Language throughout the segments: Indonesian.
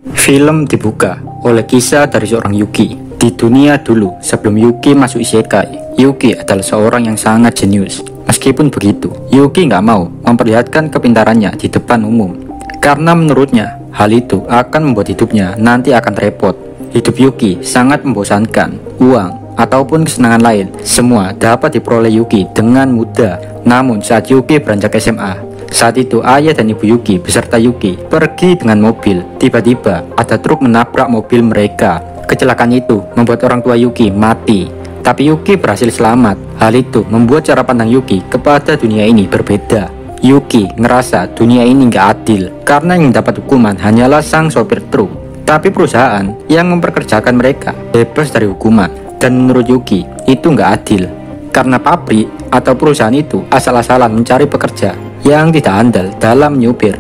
Film dibuka oleh kisah dari seorang Yuki. Di dunia dulu, sebelum Yuki masuk isekai, Yuki adalah seorang yang sangat jenius. Meskipun begitu, Yuki nggak mau memperlihatkan kepintarannya di depan umum. Karena menurutnya, hal itu akan membuat hidupnya nanti akan repot. Hidup Yuki sangat membosankan. Uang ataupun kesenangan lain, semua dapat diperoleh Yuki dengan mudah. Namun saat Yuki beranjak SMA, saat itu ayah dan ibu Yuki beserta Yuki pergi dengan mobil. Tiba-tiba ada truk menabrak mobil mereka. Kecelakaan itu membuat orang tua Yuki mati, tapi Yuki berhasil selamat. Hal itu membuat cara pandang Yuki kepada dunia ini berbeda. Yuki ngerasa dunia ini nggak adil karena yang dapat hukuman hanyalah sang sopir truk, tapi perusahaan yang memperkerjakan mereka bebas dari hukuman. Dan menurut Yuki itu nggak adil karena pabrik atau perusahaan itu asal-asalan mencari pekerja yang tidak andal dalam nyupir.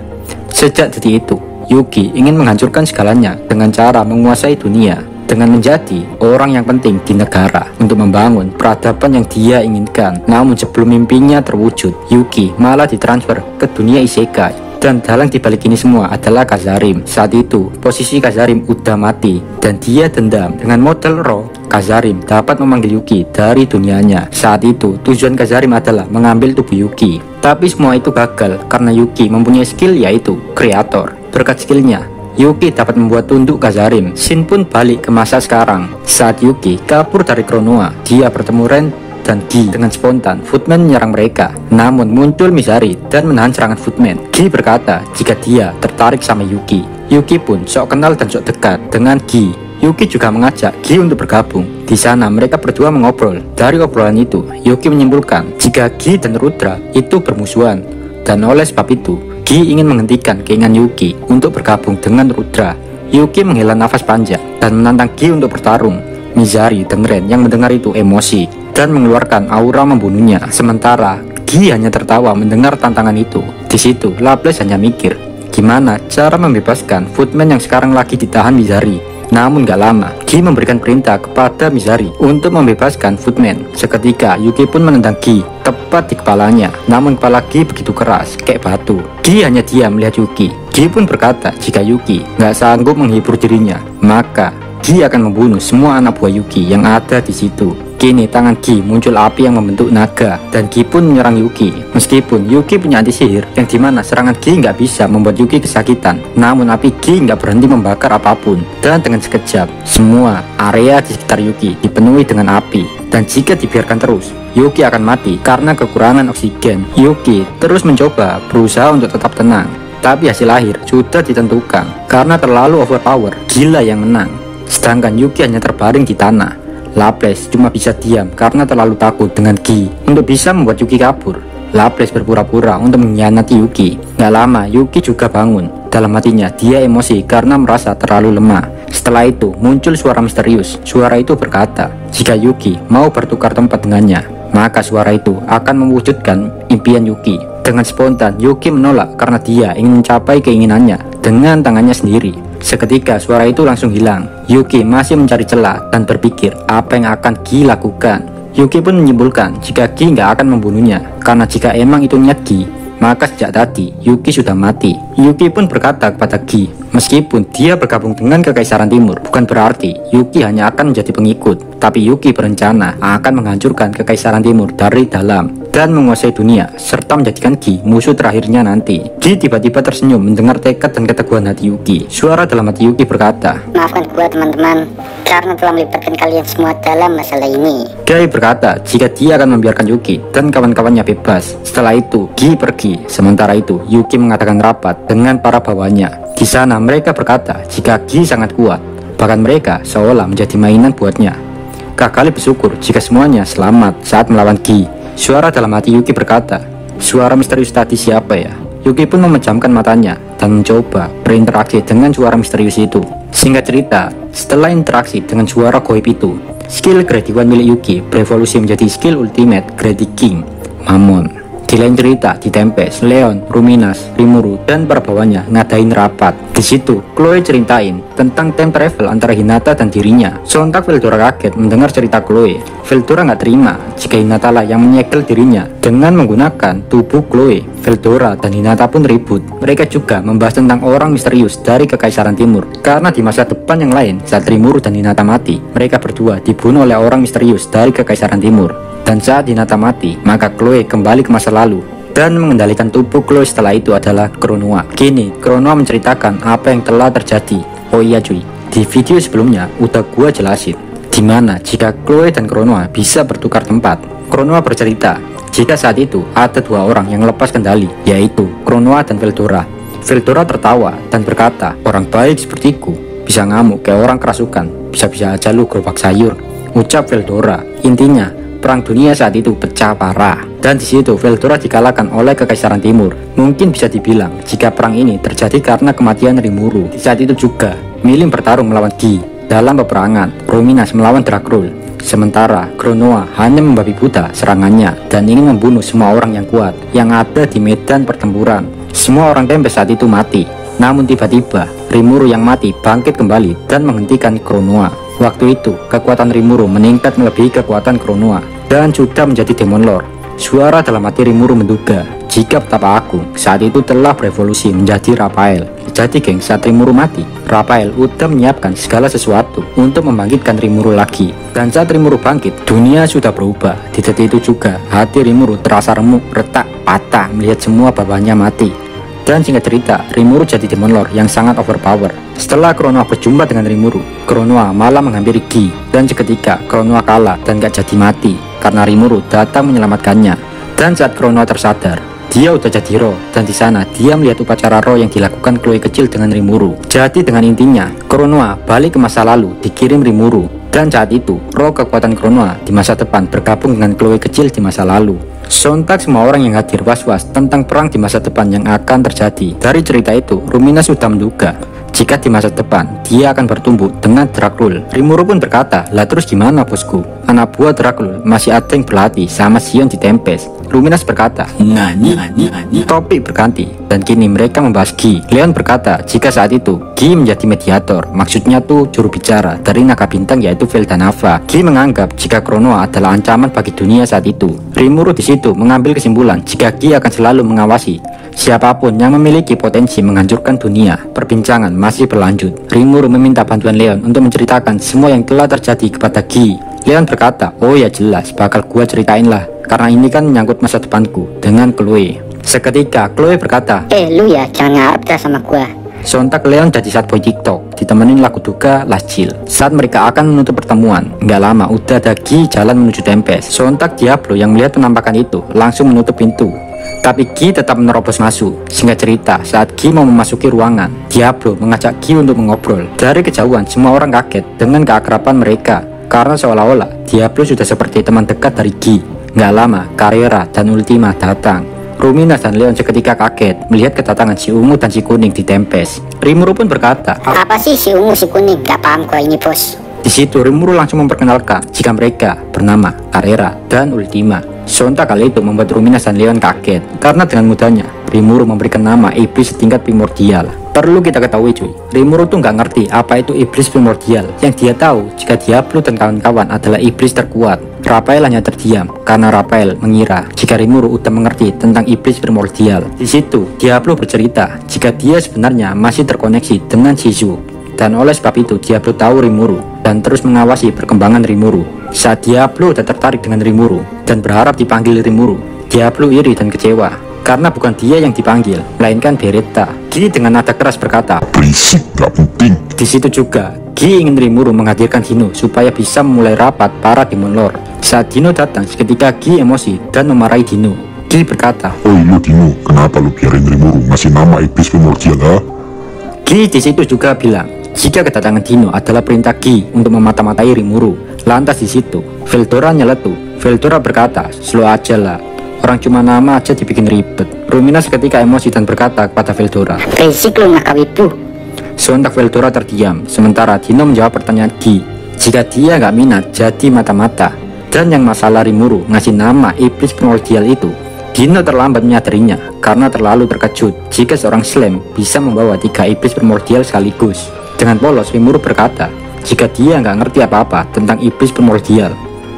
Sejak detik itu, Yuki ingin menghancurkan segalanya dengan cara menguasai dunia, dengan menjadi orang yang penting di negara untuk membangun peradaban yang dia inginkan. Namun sebelum mimpinya terwujud, Yuki malah ditransfer ke dunia isekai. Dan dalang dibalik ini semua adalah Kazarim. Saat itu, posisi Kazarim udah mati dan dia dendam dengan model roh. Kazarim dapat memanggil Yuki dari dunianya. Saat itu, tujuan Kazarim adalah mengambil tubuh Yuki. Tapi semua itu gagal karena Yuki mempunyai skill yaitu kreator. Berkat skillnya, Yuki dapat membuat tunduk Kazarim. Shin pun balik ke masa sekarang. Saat Yuki kabur dari Konoha, dia bertemu Ren dan Gi. Dengan spontan, Footman menyerang mereka. Namun muncul Mizari dan menahan serangan Footman. Gi berkata jika dia tertarik sama Yuki. Yuki pun sok kenal dan sok dekat dengan Gi. Yuki juga mengajak Gi untuk bergabung. Di sana mereka berdua mengobrol. Dari obrolan itu, Yuki menyimpulkan jika Gi dan Rudra itu bermusuhan. Dan oleh sebab itu, Gi ingin menghentikan keinginan Yuki untuk bergabung dengan Rudra. Yuki menghela nafas panjang dan menantang Gi untuk bertarung. Mizari dan Ren yang mendengar itu emosi dan mengeluarkan aura membunuhnya. Sementara Gi hanya tertawa mendengar tantangan itu. Di situ Laplace hanya mikir gimana cara membebaskan Footman yang sekarang lagi ditahan Mizari. Namun gak lama, Gi memberikan perintah kepada Mizari untuk membebaskan Footman. Seketika Yuki pun menendang Gi tepat di kepalanya. Namun kepala Gi begitu keras kayak batu. Gi hanya diam melihat Yuki. Gi pun berkata jika Yuki gak sanggup menghibur dirinya, maka Gi akan membunuh semua anak buah Yuki yang ada di situ. Kini tangan Gi muncul api yang membentuk naga dan Gi pun menyerang Yuki. Meskipun Yuki punya anti sihir yang dimana serangan Gi nggak bisa membuat Yuki kesakitan, namun api Gi nggak berhenti membakar apapun. Dan dengan sekejap, semua area di sekitar Yuki dipenuhi dengan api. Dan jika dibiarkan terus, Yuki akan mati karena kekurangan oksigen. Yuki terus mencoba berusaha untuk tetap tenang, tapi hasil akhir sudah ditentukan karena terlalu overpower. Gila yang menang. Sedangkan Yuki hanya terbaring di tanah. Laplace cuma bisa diam karena terlalu takut dengan Gi untuk bisa membuat Yuki kabur. Laplace berpura-pura untuk mengkhianati Yuki. Gak lama Yuki juga bangun. Dalam hatinya dia emosi karena merasa terlalu lemah. Setelah itu muncul suara misterius. Suara itu berkata jika Yuki mau bertukar tempat dengannya, maka suara itu akan mewujudkan impian Yuki. Dengan spontan Yuki menolak karena dia ingin mencapai keinginannya dengan tangannya sendiri. Seketika suara itu langsung hilang. Yuki masih mencari celah dan berpikir apa yang akan Gi lakukan. Yuki pun menyimpulkan jika Gi nggak akan membunuhnya, karena jika emang itu niat Gi, maka sejak tadi Yuki sudah mati. Yuki pun berkata kepada Gi, meskipun dia bergabung dengan Kekaisaran Timur, bukan berarti Yuki hanya akan menjadi pengikut, tapi Yuki berencana akan menghancurkan Kekaisaran Timur dari dalam dan menguasai dunia, serta menjadikan Gi musuh terakhirnya nanti. Gi tiba-tiba tersenyum mendengar tekad dan keteguhan hati Yuki. Suara dalam hati Yuki berkata, maafkan gua teman-teman, karena telah melibatkan kalian semua dalam masalah ini. Gi berkata jika dia akan membiarkan Yuki dan kawan-kawannya bebas. Setelah itu Gi pergi. Sementara itu Yuki mengadakan rapat dengan para bawahannya. Di sana mereka berkata jika Gi sangat kuat, bahkan mereka seolah menjadi mainan buatnya. Kakali bersyukur jika semuanya selamat saat melawan Gi. Suara dalam hati Yuki berkata, suara misterius tadi siapa ya? Yuki pun memejamkan matanya dan mencoba berinteraksi dengan suara misterius itu. Singkat cerita, setelah interaksi dengan suara goib itu, skill Grade 1 milik Yuki berevolusi menjadi skill ultimate Grade King, Mammon. Di lain cerita, di Tempest, Leon, Ruminas, Rimuru, dan para bawahnya ngadain rapat. Di situ, Chloe ceritain tentang time travel antara Hinata dan dirinya. Sontak Veldora kaget mendengar cerita Chloe. Veldora nggak terima jika Hinata lah yang menyegel dirinya dengan menggunakan tubuh Chloe. Veldora dan Hinata pun ribut. Mereka juga membahas tentang orang misterius dari Kekaisaran Timur. Karena di masa depan yang lain, saat Rimuru dan Hinata mati, mereka berdua dibunuh oleh orang misterius dari Kekaisaran Timur. Dan saat Hinata mati, maka Chloe kembali ke masa lalu dan mengendalikan tubuh Chloe setelah itu adalah Chronoa. Kini, Chronoa menceritakan apa yang telah terjadi. Oh iya cuy, di video sebelumnya udah gua jelasin dimana jika Chloe dan Chronoa bisa bertukar tempat. Chronoa bercerita jika saat itu ada dua orang yang lepas kendali, yaitu Chronoa dan Veldora. Veldora tertawa dan berkata, orang baik sepertiku bisa ngamuk kayak orang kerasukan, bisa-bisa aja lu gerobak sayur, ucap Veldora. Intinya, perang dunia saat itu pecah parah, dan di situ Veldora dikalahkan oleh Kekaisaran Timur. Mungkin bisa dibilang jika perang ini terjadi karena kematian Rimuru. Di saat itu juga, Milim bertarung melawan Gi dalam peperangan. Ruminas melawan Drakrul, sementara Chronoa hanya membabi buta serangannya dan ingin membunuh semua orang yang kuat yang ada di medan pertempuran. Semua orang Tempest saat itu mati, namun tiba-tiba Rimuru yang mati bangkit kembali dan menghentikan Chronoa. Waktu itu, kekuatan Rimuru meningkat melebihi kekuatan Chronoa dan sudah menjadi Demon Lord. Suara dalam hati Rimuru menduga jika betapa agung saat itu telah berevolusi menjadi Raphael. Jadi geng, saat Rimuru mati, Raphael udah menyiapkan segala sesuatu untuk membangkitkan Rimuru lagi. Dan saat Rimuru bangkit, dunia sudah berubah. Di detik itu juga, hati Rimuru terasa remuk, retak, patah melihat semua babahnya mati. Dan singkat cerita, Rimuru jadi Demon Lord yang sangat overpower. Setelah Chronoa berjumpa dengan Rimuru, Chronoa malah menghampiri Gi, dan seketika Chronoa kalah dan gak jadi mati karena Rimuru datang menyelamatkannya. Dan saat Chronoa tersadar, dia udah jadi roh, dan di sana dia melihat upacara roh yang dilakukan Chloe kecil dengan Rimuru. Jadi dengan intinya, Chronoa balik ke masa lalu dikirim Rimuru, dan saat itu roh kekuatan Chronoa di masa depan bergabung dengan Chloe kecil di masa lalu. Sontak semua orang yang hadir was-was tentang perang di masa depan yang akan terjadi. Dari cerita itu, Ruminas sudah menduga jika di masa depan dia akan bertumbuh dengan Drakrul. Rimuru pun berkata, lah terus gimana bosku? Anak buah Drakrul masih ada yang berlatih sama Sion di Tempest. Ruminas berkata, ngani. Topik berganti dan kini mereka membahas Gi. Leon berkata jika saat itu Gi menjadi mediator, maksudnya tuh juru bicara dari naga bintang yaitu Veldanava. Gi menganggap jika Chronoa adalah ancaman bagi dunia saat itu. Rimuru di situ mengambil kesimpulan jika Gi akan selalu mengawasi siapapun yang memiliki potensi menghancurkan dunia. Perbincangan masih berlanjut. Rimuru meminta bantuan Leon untuk menceritakan semua yang telah terjadi kepada Gi. Leon berkata, oh ya jelas, bakal gua ceritain lah, karena ini kan menyangkut masa depanku dengan Chloe. Seketika Chloe berkata, lu ya jangan ngarep dah sama gua. Sontak Leon jadi sad boy TikTok, ditemenin lagu duka Last Chill. Saat mereka akan menutup pertemuan, nggak lama udah ada Gi jalan menuju Tempest. Sontak Diablo yang melihat penampakan itu langsung menutup pintu, tapi Gi tetap menerobos masuk. Singkat cerita, saat Gi mau memasuki ruangan, Diablo mengajak Gi untuk mengobrol. Dari kejauhan, semua orang kaget dengan keakraban mereka, karena seolah-olah Diablo sudah seperti teman dekat dari Gi. Nggak lama, Carrera dan Ultima datang. Ruminas dan Leon seketika kaget melihat kedatangan si ungu dan si kuning di Tempest. Rimuru pun berkata, apa sih si ungu si kuning? Gak paham gua ini bos. Di situ Rimuru langsung memperkenalkan jika mereka bernama Carrera dan Ultima. Sontak kali itu membuat Ruminas dan Leon kaget karena dengan mudahnya Rimuru memberikan nama iblis setingkat primordial. Perlu kita ketahui cuy, Rimuru tuh nggak ngerti apa itu iblis primordial. Yang dia tahu jika Diablo dan kawan-kawan adalah iblis terkuat. Raphael hanya terdiam karena Raphael mengira jika Rimuru udah mengerti tentang iblis primordial. Di situ Diablo bercerita jika dia sebenarnya masih terkoneksi dengan Shizu. Dan oleh sebab itu Diablo tahu Rimuru dan terus mengawasi perkembangan Rimuru. Saat Diablo udah tertarik dengan Rimuru dan berharap dipanggil Rimuru, Diablo iri dan kecewa karena bukan dia yang dipanggil, melainkan Beretta. Gi dengan nada keras berkata, berisik gak penting. Di situ juga Gi ingin Rimuru menghadirkan Dino supaya bisa memulai rapat para Demon Lord. Saat Dino datang, seketika Gi emosi dan memarahi Dino. Gi berkata, oi lu Dino, kenapa lu biarin Rimuru ngasih nama iblis primordial ha? Gi di situ juga bilang jika kedatangan Dino adalah perintah Gi untuk memata-matai Rimuru. Lantas di situ Veldora nyeletuk. Veldora berkata, slow aja lah, orang cuma nama aja dibikin ribet. Ruminas seketika emosi dan berkata kepada Veldora, berisik lu nakawibu. Sontak Veldora terdiam, sementara Dino menjawab pertanyaan Gi jika dia nggak minat jadi mata-mata. Dan yang masalah Rimuru ngasih nama iblis primordial itu Dino terlambat menyadarinya karena terlalu terkejut jika seorang Slam bisa membawa 3 iblis primordial sekaligus. Dengan polos, Rimuru berkata jika dia nggak ngerti apa-apa tentang iblis primordial.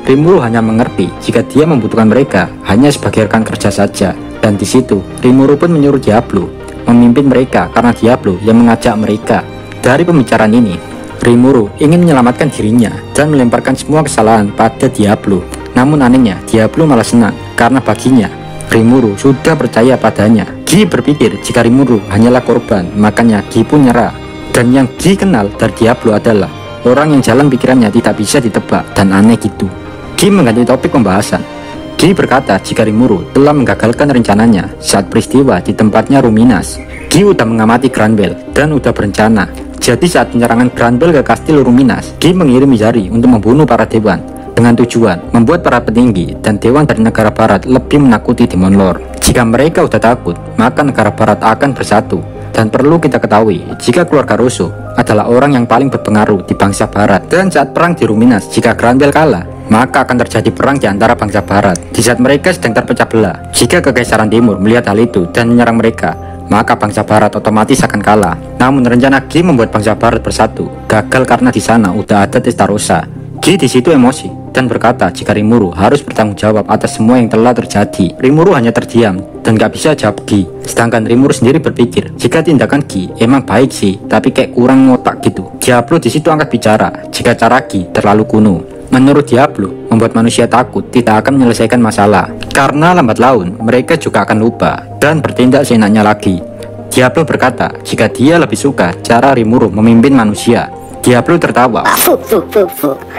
Rimuru hanya mengerti jika dia membutuhkan mereka hanya sebagai rekan kerja saja. Dan di situ, Rimuru pun menyuruh Diablo memimpin mereka karena Diablo yang mengajak mereka. Dari pembicaraan ini, Rimuru ingin menyelamatkan dirinya dan melemparkan semua kesalahan pada Diablo. Namun anehnya, Diablo malah senang karena baginya Rimuru sudah percaya padanya. Guy berpikir jika Rimuru hanyalah korban, makanya Guy pun nyerah. Dan yang Guy kenal dari Diablo adalah orang yang jalan pikirannya tidak bisa ditebak dan aneh gitu. Guy mengganti topik pembahasan. Guy berkata jika Rimuru telah menggagalkan rencananya saat peristiwa di tempatnya Ruminas. Guy udah mengamati Granbell dan udah berencana. Jadi saat penyerangan Granbell ke kastil Ruminas, Guy mengirim Mizari untuk membunuh para dewan dengan tujuan membuat para petinggi dan dewan dari negara barat lebih menakuti Demon Lord. Jika mereka udah takut, maka negara barat akan bersatu. Dan perlu kita ketahui, jika keluarga Rosso adalah orang yang paling berpengaruh di bangsa barat. Dan saat perang di Ruminas, jika Granbell kalah, maka akan terjadi perang di antara bangsa barat. Di saat mereka sedang terpecah belah, jika Kekaisaran Timur melihat hal itu dan menyerang mereka, maka bangsa barat otomatis akan kalah. Namun rencana Guy membuat bangsa barat bersatu gagal karena di sana udah ada Testarossa. Guy di situ emosi dan berkata jika Rimuru harus bertanggung jawab atas semua yang telah terjadi. Rimuru hanya terdiam dan gak bisa jawab Guy. Sedangkan Rimuru sendiri berpikir jika tindakan Guy emang baik sih, tapi kayak kurang ngotak gitu. Diablo di situ angkat bicara jika cara Guy terlalu kuno. Menurut Diablo, membuat manusia takut tidak akan menyelesaikan masalah, karena lambat laun mereka juga akan lupa dan bertindak seenaknya lagi. Diablo berkata jika dia lebih suka cara Rimuru memimpin manusia. Diablo tertawa.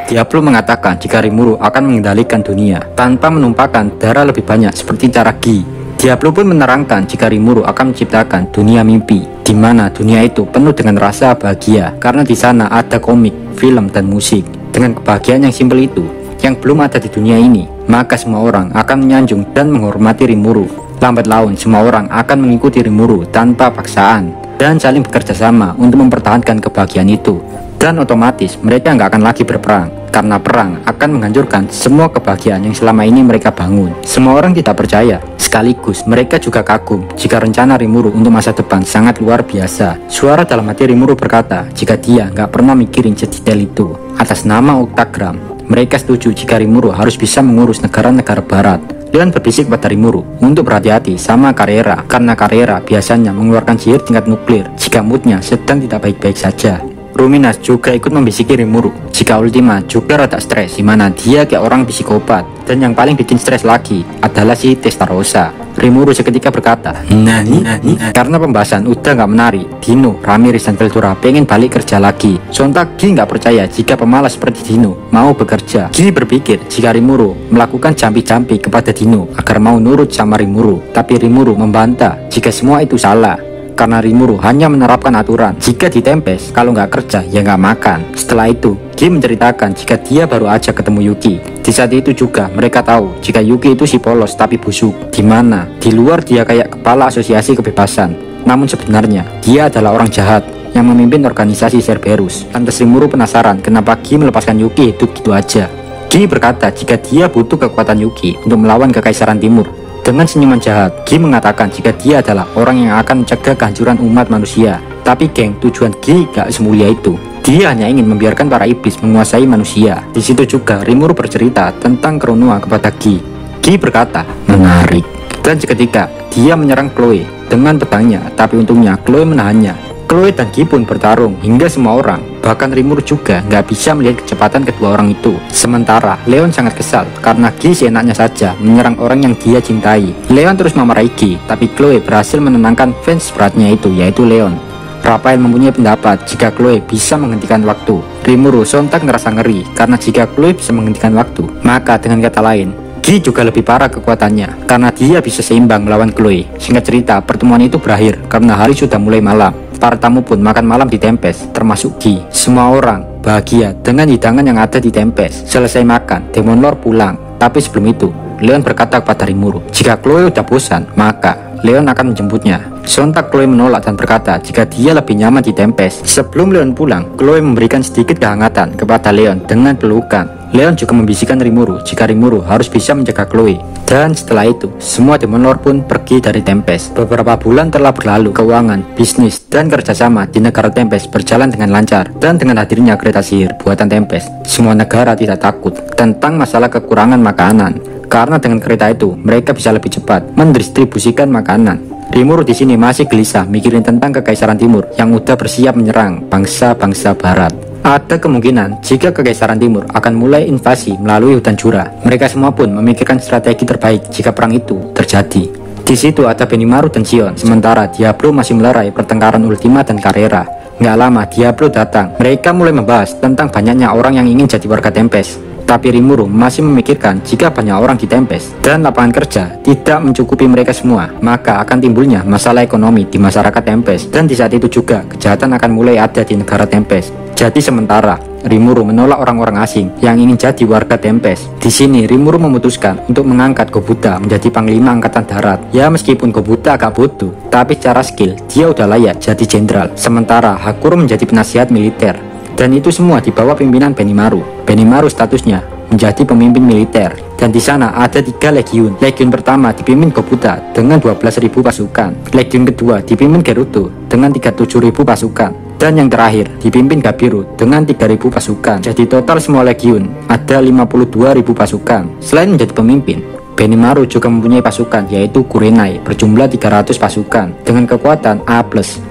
Diablo mengatakan jika Rimuru akan mengendalikan dunia tanpa menumpahkan darah lebih banyak seperti cara Guy. Diablo pun menerangkan jika Rimuru akan menciptakan dunia mimpi, di mana dunia itu penuh dengan rasa bahagia karena di sana ada komik, film, dan musik. Dengan kebahagiaan yang simpel itu, yang belum ada di dunia ini, maka semua orang akan menyanjung dan menghormati Rimuru. Lambat laun, semua orang akan mengikuti Rimuru tanpa paksaan dan saling bekerja sama untuk mempertahankan kebahagiaan itu. Dan otomatis mereka nggak akan lagi berperang, karena perang akan menghancurkan semua kebahagiaan yang selama ini mereka bangun. Semua orang tidak percaya, sekaligus mereka juga kagum jika rencana Rimuru untuk masa depan sangat luar biasa. Suara dalam hati Rimuru berkata jika dia nggak pernah mikirin sedetail itu. Atas nama Octagram, mereka setuju jika Rimuru harus bisa mengurus negara-negara barat. Leon berbisik pada Rimuru untuk berhati-hati sama Carrera, karena Carrera biasanya mengeluarkan sihir tingkat nuklir jika moodnya sedang tidak baik-baik saja. Ruminas juga ikut membisiki Rimuru jika Ultima juga rada stres, dimana dia kayak orang psikopat. Dan yang paling bikin stres lagi adalah si Testarossa. Rimuru seketika berkata, Nani? Karena pembahasan udah nggak menarik, Dino, Ramirez, dan Veldora pengen balik kerja lagi. Sontak Guy nggak percaya jika pemalas seperti Dino mau bekerja. Guy berpikir jika Rimuru melakukan jampi-jampi kepada Dino agar mau nurut sama Rimuru. Tapi Rimuru membantah jika semua itu salah, karena Rimuru hanya menerapkan aturan. Jika ditempes, kalau nggak kerja ya nggak makan. Setelah itu, Guy menceritakan jika dia baru aja ketemu Yuki. Di saat itu juga mereka tahu jika Yuki itu si polos tapi busuk, dimana di luar dia kayak kepala asosiasi kebebasan, namun sebenarnya dia adalah orang jahat yang memimpin organisasi Cerberus. Lantas Rimuru penasaran kenapa Guy melepaskan Yuki hidup gitu aja. Guy berkata jika dia butuh kekuatan Yuki untuk melawan Kekaisaran Timur. Dengan senyuman jahat, Guy mengatakan jika dia adalah orang yang akan mencegah kehancuran umat manusia. Tapi geng, tujuan Guy gak semulia itu. Dia hanya ingin membiarkan para iblis menguasai manusia. Di situ juga Rimuru bercerita tentang Kronua kepada Guy. Guy berkata, menarik. Dan seketika dia menyerang Chloe dengan pedangnya, tapi untungnya Chloe menahannya. Chloe dan Guy pun bertarung hingga semua orang, bahkan Rimuru juga nggak bisa melihat kecepatan kedua orang itu. Sementara Leon sangat kesal karena Guy seenaknya saja menyerang orang yang dia cintai. Leon terus memarahi Guy, tapi Chloe berhasil menenangkan fans beratnya itu, yaitu Leon. Raphael mempunyai pendapat jika Chloe bisa menghentikan waktu. Rimuru sontak ngerasa ngeri karena jika Chloe bisa menghentikan waktu, maka dengan kata lain, Guy juga lebih parah kekuatannya karena dia bisa seimbang melawan Chloe. Singkat cerita, pertemuan itu berakhir karena hari sudah mulai malam. Para tamu pun makan malam di Tempest, termasuk Guy. Semua orang bahagia dengan hidangan yang ada di Tempest. Selesai makan, Demon Lord pulang. Tapi sebelum itu, Leon berkata kepada Rimuru, jika Chloe udah bosan, maka Leon akan menjemputnya. Sontak Chloe menolak dan berkata jika dia lebih nyaman di Tempest. Sebelum Leon pulang, Chloe memberikan sedikit kehangatan kepada Leon dengan pelukan. Leon juga membisikkan Rimuru jika Rimuru harus bisa menjaga Chloe. Dan setelah itu, semua Demon Lord pun pergi dari Tempest. Beberapa bulan telah berlalu, keuangan, bisnis, dan kerjasama di negara Tempest berjalan dengan lancar. Dan dengan hadirnya kereta sihir buatan Tempest, semua negara tidak takut tentang masalah kekurangan makanan. Karena dengan kereta itu, mereka bisa lebih cepat mendistribusikan makanan. Rimuru di sini masih gelisah mikirin tentang Kekaisaran Timur yang udah bersiap menyerang bangsa-bangsa Barat. Ada kemungkinan jika Kekaisaran Timur akan mulai invasi melalui hutan Jura. Mereka semua pun memikirkan strategi terbaik jika perang itu terjadi. Di situ ada Benimaru dan Sion, sementara Diablo masih melerai pertengkaran Ultima dan Carrera. Nggak lama Diablo datang. Mereka mulai membahas tentang banyaknya orang yang ingin jadi warga Tempest. Tapi Rimuru masih memikirkan jika banyak orang di Tempest dan lapangan kerja tidak mencukupi mereka semua, maka akan timbulnya masalah ekonomi di masyarakat Tempest. Dan di saat itu juga kejahatan akan mulai ada di negara Tempest. Jadi sementara Rimuru menolak orang-orang asing yang ingin jadi warga Tempest. Di sini Rimuru memutuskan untuk mengangkat Gobuta menjadi panglima angkatan darat. Ya meskipun Gobuta agak bodoh, tapi secara skill dia udah layak jadi jenderal. Sementara Hakuro menjadi penasihat militer. Dan itu semua di bawah pimpinan Benimaru. Benimaru statusnya menjadi pemimpin militer. Dan di sana ada 3 legiun. Legiun pertama dipimpin Gobuta dengan 12.000 pasukan. Legiun kedua dipimpin Gerudo dengan 37.000 pasukan. Dan yang terakhir dipimpin Gabiru dengan 3.000 pasukan. Jadi total semua legiun ada 52.000 pasukan. Selain menjadi pemimpin, Benimaru juga mempunyai pasukan yaitu Kurenai berjumlah 300 pasukan dengan kekuatan A+.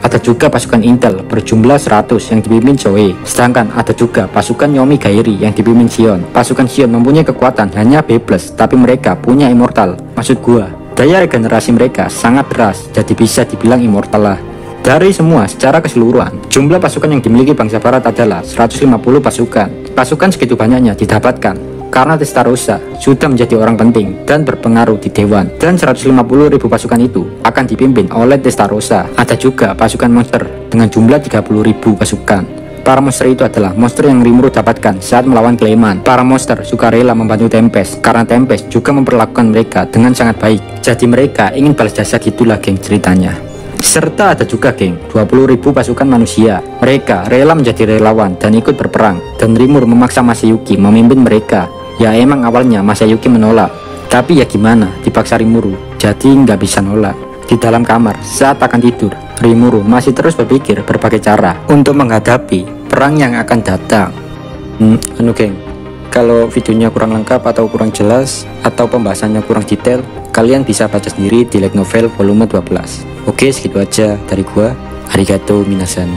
Ada juga pasukan Intel berjumlah 100 yang dipimpin Zoe. Sedangkan ada juga pasukan Yomi Gairi yang dipimpin Sion. Pasukan Sion mempunyai kekuatan hanya B+, tapi mereka punya immortal. Maksud gua, daya regenerasi mereka sangat deras, jadi bisa dibilang immortal lah. Dari semua secara keseluruhan, jumlah pasukan yang dimiliki bangsa Barat adalah 150 pasukan. Pasukan segitu banyaknya didapatkan karena Testarossa sudah menjadi orang penting dan berpengaruh di Dewan. Dan 150.000 pasukan itu akan dipimpin oleh Testarossa. Ada juga pasukan monster dengan jumlah 30.000 pasukan. Para monster itu adalah monster yang Rimuru dapatkan saat melawan Clayman. Para monster suka rela membantu Tempest karena Tempest juga memperlakukan mereka dengan sangat baik. Jadi mereka ingin balas jasa gitulah geng ceritanya. Serta ada juga geng 20.000 pasukan manusia. Mereka rela menjadi relawan dan ikut berperang. Dan Rimuru memaksa Masayuki memimpin mereka. Ya emang awalnya Masayuki menolak, tapi ya gimana, dipaksa Rimuru, jadi nggak bisa nolak. Di dalam kamar saat akan tidur, Rimuru masih terus berpikir berbagai cara untuk menghadapi perang yang akan datang. Geng, kalau videonya kurang lengkap atau kurang jelas atau pembahasannya kurang detail, kalian bisa baca sendiri di Light Novel volume 12. Oke, segitu aja dari gua. Arigatou minasan.